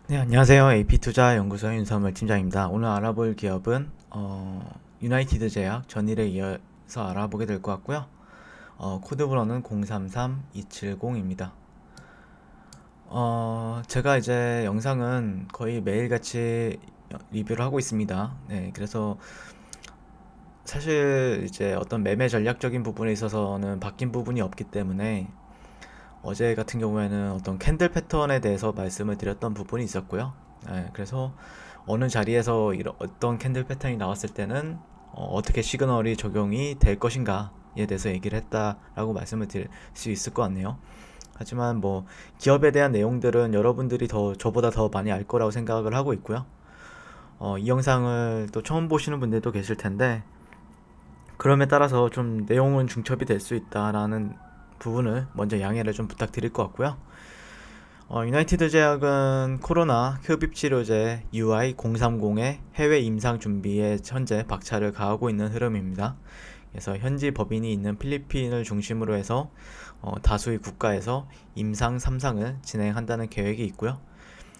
네, 안녕하세요. AP투자 연구소의 윤석열 팀장입니다. 오늘 알아볼 기업은 유나이티드 제약 전일에 이어서 알아보게 될 것 같고요. 코드 번호는 033270입니다. 제가 이제 영상은 거의 매일같이 리뷰를 하고 있습니다. 네, 그래서 사실 이제 어떤 매매 전략적인 부분에 있어서는 바뀐 부분이 없기 때문에 어제 같은 경우에는 어떤 캔들 패턴에 대해서 말씀을 드렸던 부분이 있었고요. 네, 그래서 어느 자리에서 어떤 캔들 패턴이 나왔을 때는 떻게 시그널이 적용이 될 것인가에 대해서 얘기를 했다라고 말씀을 드릴 수 있을 것 같네요. 하지만 뭐 기업에 대한 내용들은 여러분들이 더 저보다 더 많이 알 거라고 생각을 하고 있고요. 이 영상을 또 처음 보시는 분들도 계실 텐데 그럼에 따라서 좀 내용은 중첩이 될 수 있다라는 부분을 먼저 양해를 좀 부탁드릴 것 같고요. 유나이티드 제약은 코로나 흡입 치료제 UI030의 해외 임상 준비에 현재 박차를 가하고 있는 흐름입니다. 그래서 현지 법인이 있는 필리핀을 중심으로 해서 다수의 국가에서 임상 3상을 진행한다는 계획이 있고요.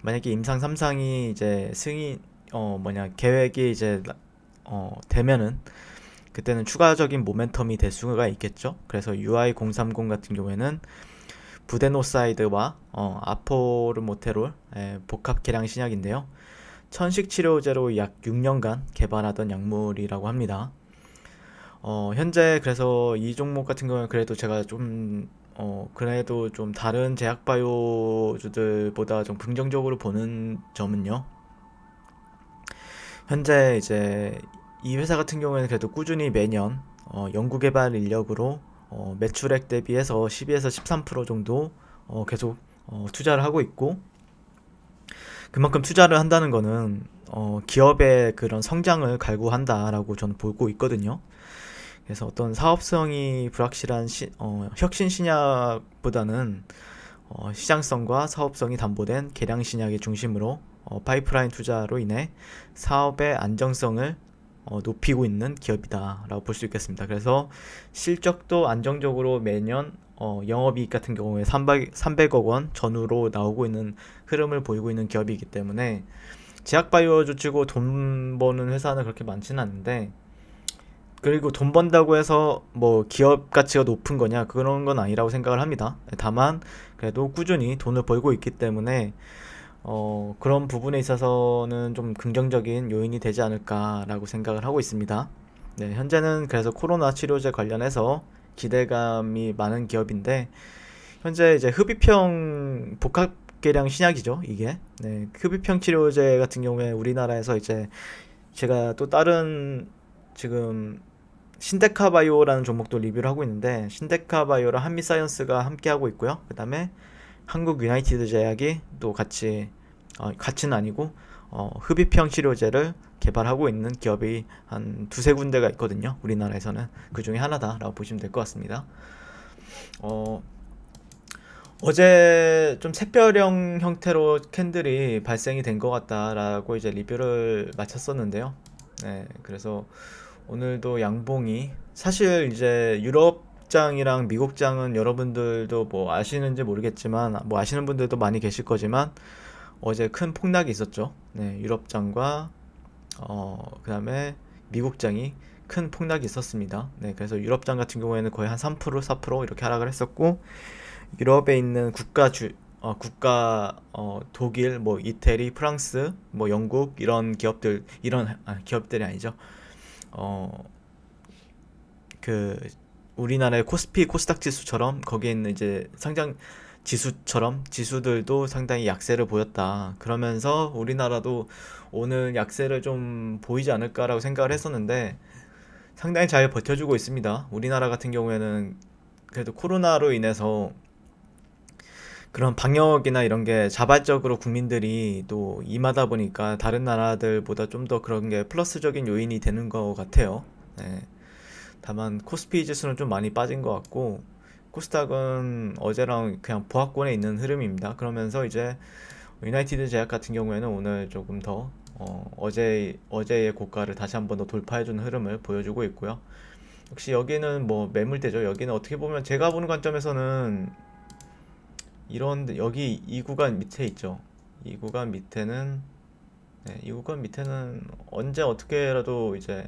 만약에 임상 3상이 이제 계획이 이제 되면은 그때는 추가적인 모멘텀이 될 수가 있겠죠. 그래서 UI030 같은 경우에는 부데노사이드와 아포르모테롤 복합 계량 신약인데요. 천식 치료제로 약 6년간 개발하던 약물이라고 합니다. 현재 그래서 이 종목 같은 경우는 그래도 제가 그래도 좀 다른 제약바이오주들보다 좀 긍정적으로 보는 점은요. 현재 이제 이 회사 같은 경우에는 그래도 꾸준히 매년 연구개발 인력으로 매출액 대비해서 12에서 13% 정도 계속 투자를 하고 있고, 그만큼 투자를 한다는 거는 기업의 그런 성장을 갈구한다라고 저는 보고 있거든요. 그래서 어떤 사업성이 불확실한 혁신 신약보다는 시장성과 사업성이 담보된 개량 신약의 중심으로 파이프라인 투자로 인해 사업의 안정성을 높이고 있는 기업이다 라고 볼 수 있겠습니다. 그래서 실적도 안정적으로 매년 영업이익 같은 경우에 300억 원 전후로 나오고 있는 흐름을 보이고 있는 기업이기 때문에 제약바이오주 치고 돈 버는 회사는 그렇게 많지는 않은데, 그리고 돈 번다고 해서 뭐 기업 가치가 높은 거냐 그런 건 아니라고 생각을 합니다. 다만 그래도 꾸준히 돈을 벌고 있기 때문에 그런 부분에 있어서는 좀 긍정적인 요인이 되지 않을까라고 생각을 하고 있습니다. 네, 현재는 그래서 코로나 치료제 관련해서 기대감이 많은 기업인데, 현재 이제 흡입형 복합 계량 신약이죠, 이게. 네, 흡입형 치료제 같은 경우에 우리나라에서 이제 제가 또 다른 지금 신데카바이오라는 종목도 리뷰를 하고 있는데, 신데카바이오랑 한미사이언스가 함께 하고 있고요. 그 다음에 한국 유나이티드 제약이 또 같이는 아니고 흡입형 치료제를 개발하고 있는 기업이 한 두세 군데가 있거든요. 우리나라에서는 그 중에 하나다라고 보시면 될 것 같습니다. 어, 어제 좀 샛별형 형태로 캔들이 발생이 된 것 같다라고 이제 리뷰를 마쳤었는데요. 네, 그래서 오늘도 양봉이, 사실 이제 유럽장이랑 미국장은 여러분들도 뭐 아시는지 모르겠지만, 뭐 아시는 분들도 많이 계실 거지만 어제 큰 폭락이 있었죠. 네, 유럽장과 그다음에 미국장이 큰 폭락이 있었습니다. 네, 그래서 유럽장 같은 경우에는 거의 한 3%, 4% 이렇게 하락을 했었고, 유럽에 있는 독일, 뭐 이태리, 프랑스, 뭐 영국 이런 기업들이 아니죠. 어, 그 우리나라의 코스피 코스닥 지수처럼 거기에 있는 이제 상장 지수처럼 지수들도 상당히 약세를 보였다. 그러면서 우리나라도 오늘 약세를 좀 보이지 않을까라고 생각을 했었는데 상당히 잘 버텨주고 있습니다. 우리나라 같은 경우에는 그래도 코로나로 인해서 그런 방역이나 이런 게 자발적으로 국민들이 또 임하다 보니까 다른 나라들보다 좀 더 그런 게 플러스적인 요인이 되는 것 같아요. 네. 다만 코스피 지수는 좀 많이 빠진 것 같고, 코스닥은 어제랑 그냥 보합권에 있는 흐름입니다. 그러면서 이제 유나이티드 제약 같은 경우에는 오늘 조금 더 어제의 고가를 다시 한번 더 돌파해주는 흐름을 보여주고 있고요. 역시 여기는 뭐 매물대죠. 여기는 어떻게 보면 제가 보는 관점에서는 여기 이 구간 밑에 있죠. 이 구간 밑에는 이 구간 밑에는 언제 어떻게라도 이제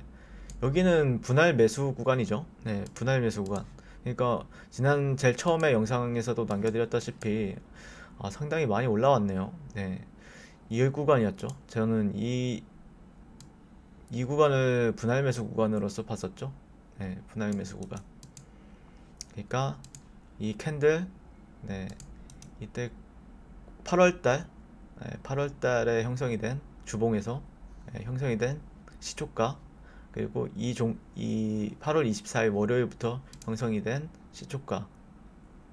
여기는 분할 매수 구간이죠. 분할 매수 구간. 그러니까 지난 제일 처음에 영상에서도 남겨드렸다시피 상당히 많이 올라왔네요. 이 구간이었죠. 저는 이 구간을 분할 매수 구간으로서 봤었죠. 분할 매수 구간. 그러니까 이 캔들, 이때 8월달에 형성이 된 주봉에서 형성이 된 시초가, 그리고 이 8월 24일 월요일부터 형성이 된 시초가,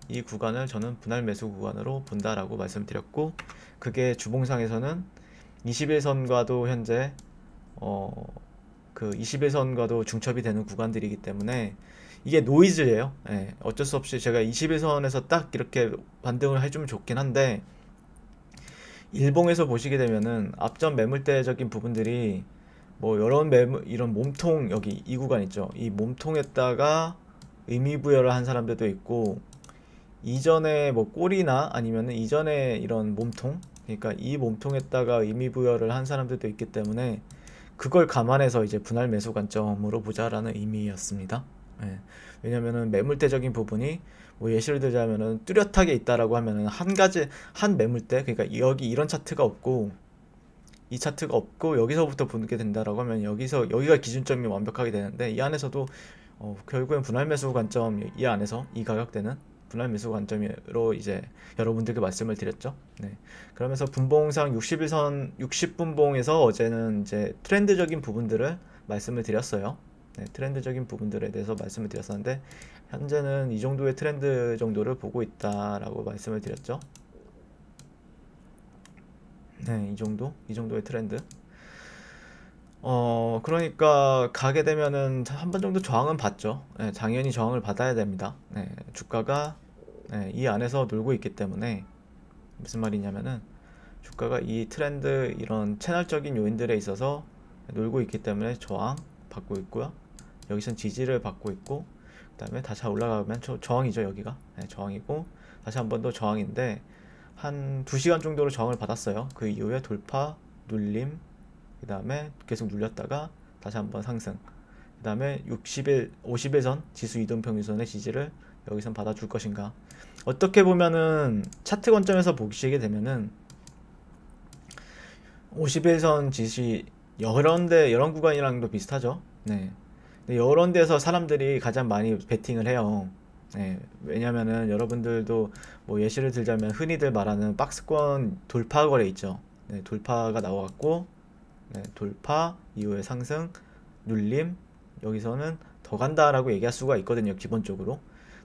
이 구간을 저는 분할 매수 구간으로 본다라고 말씀드렸고, 그게 주봉상에서는 21선과도 현재 그 21선과도 중첩이 되는 구간들이기 때문에 이게 노이즈예요. 어쩔 수 없이 제가 21선에서 딱 이렇게 반등을 해주면 좋긴 한데, 일봉에서 보시게 되면은 앞전 매물대적인 부분들이 뭐 이런 몸통, 여기 이 구간 있죠. 이 몸통에다가 의미부여를 한 사람들도 있고, 이전에 뭐 꼬리나 아니면은 이전에 이런 몸통, 그러니까 이 몸통에다가 의미부여를 한 사람들도 있기 때문에 그걸 감안해서 이제 분할 매수 관점으로 보자라는 의미였습니다. 왜냐면은 매물대적인 부분이 뭐 예시를 들자면은 뚜렷하게 있다라고 하면은 한 매물대, 그러니까 여기 이런 차트가 없고 이 차트가 없고 여기서부터 보게 된다라고 하면 여기가 기준점이 완벽하게 되는데, 이 안에서도 결국엔 분할 매수 관점, 이 안에서 이 가격대는 분할 매수 관점으로 이제 여러분들께 말씀을 드렸죠. 그러면서 분봉상 60분봉에서 어제는 이제 트렌드적인 부분들을 말씀을 드렸어요. 트렌드적인 부분들에 대해서 말씀을 드렸었는데, 현재는 이 정도의 트렌드 정도를 보고 있다라고 말씀을 드렸죠. 이 정도의 트렌드. 그러니까 가게 되면은 한 번 정도 저항은 받죠. 당연히 저항을 받아야 됩니다. 주가가 이 안에서 놀고 있기 때문에, 무슨 말이냐면은 주가가 이 트렌드, 이런 채널적인 요인들에 있어서 놀고 있기 때문에 저항 받고 있고요. 여기선 지지를 받고 있고, 그 다음에 다시 올라가면 저항이죠. 여기가 저항이고, 다시 한 번 더 저항인데 한 2시간 정도로 저항을 받았어요. 그 이후에 돌파, 눌림, 그 다음에 계속 눌렸다가 다시 한번 상승, 그 다음에 50일선 지수 이동평균선의 지지를 여기선 받아줄 것인가. 어떻게 보면은 차트 관점에서 보시게 되면은 50일선 지수 여러 구간이랑도 비슷하죠. 근데 이런 데서 사람들이 가장 많이 베팅을 해요. 왜냐면은 여러분들도 뭐 예시를 들자면 흔히들 말하는 박스권 돌파 거래 있죠. 돌파가 나와갖고 돌파 이후에 상승, 눌림, 여기서는 더 간다라고 얘기할 수가 있거든요, 기본적으로.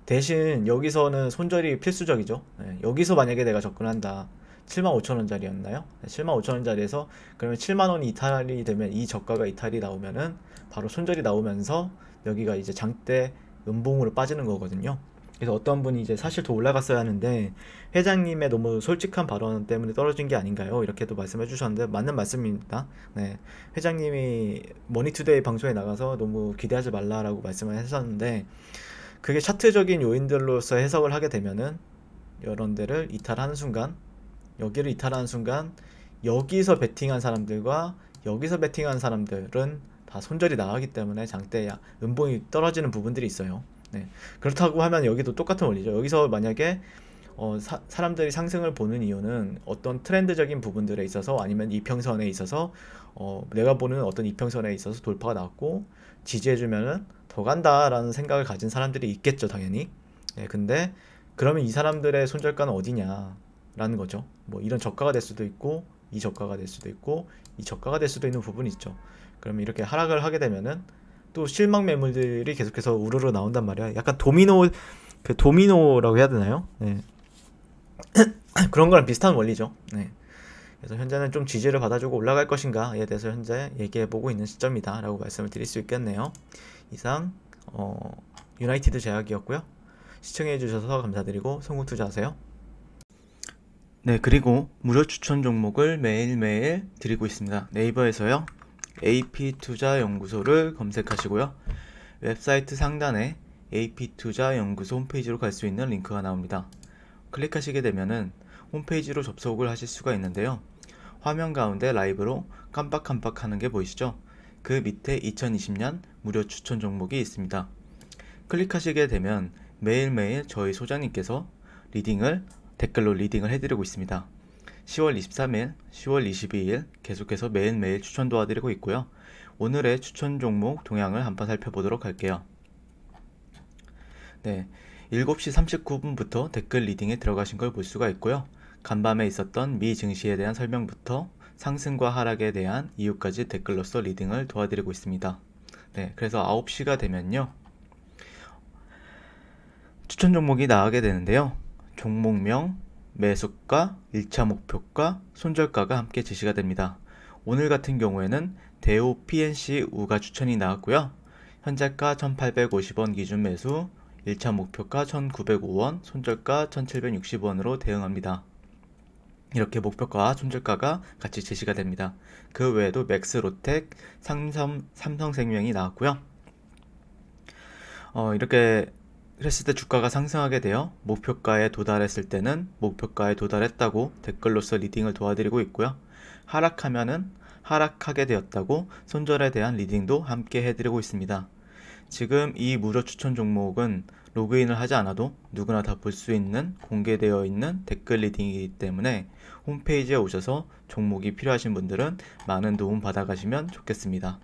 대신 여기서는 손절이 필수적이죠. 여기서 만약에 내가 접근한다, 75,000원짜리였나요? 75,000원짜리에서 그러면 7만원이 이탈이 되면, 이 저가가 이탈이 나오면은 바로 손절이 나오면서 여기가 이제 장대 음봉으로 빠지는 거거든요. 그래서 어떤 분이 이제 사실 더 올라갔어야 하는데 회장님의 너무 솔직한 발언 때문에 떨어진 게 아닌가요? 이렇게도 말씀해 주셨는데, 맞는 말씀입니다. 회장님이 머니투데이 방송에 나가서 너무 기대하지 말라라고 말씀을 하셨는데, 그게 차트적인 요인들로서 해석을 하게 되면은 이런 데를 이탈하는 순간, 여기를 이탈하는 순간, 여기서 베팅한 사람들과 여기서 베팅한 사람들은 다 손절이 나가기 때문에 장대 음봉이 떨어지는 부분들이 있어요. 그렇다고 하면 여기도 똑같은 원리죠. 여기서 만약에 사람들이 상승을 보는 이유는 어떤 트렌드적인 부분들에 있어서, 아니면 이평선에 있어서 내가 보는 어떤 이평선에 있어서 돌파가 나왔고 지지해주면은 더 간다라는 생각을 가진 사람들이 있겠죠, 당연히. 근데 그러면 이 사람들의 손절가는 어디냐 라는 거죠. 뭐 이런 저가가 될 수도 있고, 이 저가가 될 수도 있고, 이 저가가 될 수도 있는 부분이 있죠. 그러면 이렇게 하락을 하게 되면은 또 실망 매물들이 계속해서 우르르 나온단 말이야. 약간 도미노라고 해야 되나요? 그런 거랑 비슷한 원리죠. 그래서 현재는 좀 지지를 받아주고 올라갈 것인가에 대해서 현재 얘기해보고 있는 시점이다 라고 말씀을 드릴 수 있겠네요. 이상 유나이티드 제약이었고요. 시청해주셔서 감사드리고 성공투자하세요. 그리고 무료 추천 종목을 매일매일 드리고 있습니다. 네이버에서요, AP투자연구소를 검색하시고요, 웹사이트 상단에 AP투자연구소 홈페이지로 갈 수 있는 링크가 나옵니다. 클릭하시게 되면은 홈페이지로 접속을 하실 수가 있는데요. 화면 가운데 라이브로 깜빡깜빡 하는 게 보이시죠? 그 밑에 2020년 무료 추천 종목이 있습니다. 클릭하시게 되면 매일매일 저희 소장님께서 댓글로 리딩을 해드리고 있습니다. 10월 23일, 10월 22일 계속해서 매일매일 추천 도와드리고 있고요. 오늘의 추천 종목 동향을 한번 살펴보도록 할게요. 네, 7시 39분부터 댓글 리딩에 들어가신 걸 볼 수가 있고요. 간밤에 있었던 미 증시에 대한 설명부터 상승과 하락에 대한 이유까지 댓글로서 리딩을 도와드리고 있습니다. 네, 그래서 9시가 되면요. 추천 종목이 나가게 되는데요. 종목명, 매수가, 1차 목표가, 손절가가 함께 제시가 됩니다. 오늘 같은 경우에는 대우 PNC 우가 추천이 나왔고요. 현재가 1850원 기준 매수, 1차 목표가 1905원, 손절가 1760원으로 대응합니다. 이렇게 목표가와 손절가가 같이 제시가 됩니다. 그 외에도 맥스로텍, 삼성생명이 나왔고요. 이렇게 그랬을 때 주가가 상승하게 되어 목표가에 도달했을 때는 목표가에 도달했다고 댓글로서 리딩을 도와드리고 있고요. 하락하면은 하락하게 되었다고 손절에 대한 리딩도 함께 해드리고 있습니다. 지금 이 무료 추천 종목은 로그인을 하지 않아도 누구나 다 볼 수 있는 공개되어 있는 댓글 리딩이기 때문에 홈페이지에 오셔서 종목이 필요하신 분들은 많은 도움 받아가시면 좋겠습니다.